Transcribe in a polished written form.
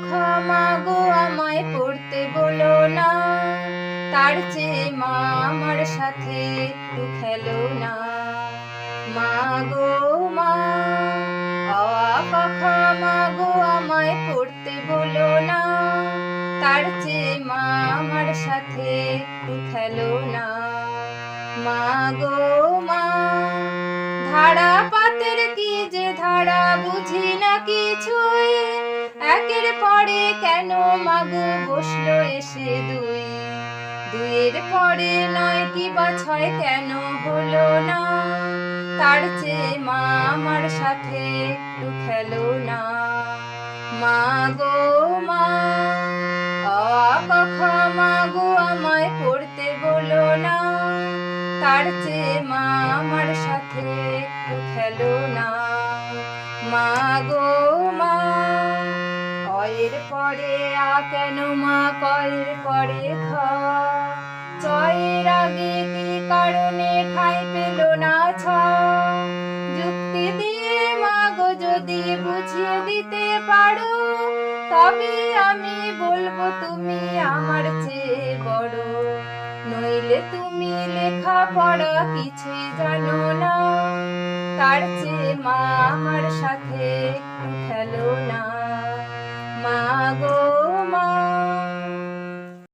খ মা গো আমায় পড়তে বলো না, তার চেয়ে মা আমার সাথে একটু খেলো না। মা গো মা, অ আ ক খ মা গো আমায় পড়তে বলো না, তার চেয়ে মা আমার সাথে একটু খেলো না। মা গো মা, ধারা পাতের কি যে ধারা বুঝি না কিছুই, একের পরে কেন মাগো বসলো এসে দুই, দুইয়ের পরে নয় কি বা ছয় কেন হলো না, তার চেয়ে মা আমার সাথে একটু খেলো না। মা গো মা, অ আ ক খ মা গো আমায় পড়তে বলো না, তার চেয়ে মা আমার সাথে একটু খেলো না। মা গো মা, অয়ের পরে আ কেন মা কয়ের পরে খ, চয়ের আগে কি কারণে ঠাঁই পেল না ছ, যুক্তি দিয়ে মা গো যদি বুঝিয়ে দিতে পারো, তবে আমি বলবো তুমি আমার চেয়ে বড়, নইলে তুমি লেখাপড়া কিছুই জানো না, তার চেয়ে মা আমার সাথে একটু খেলো না। মা গো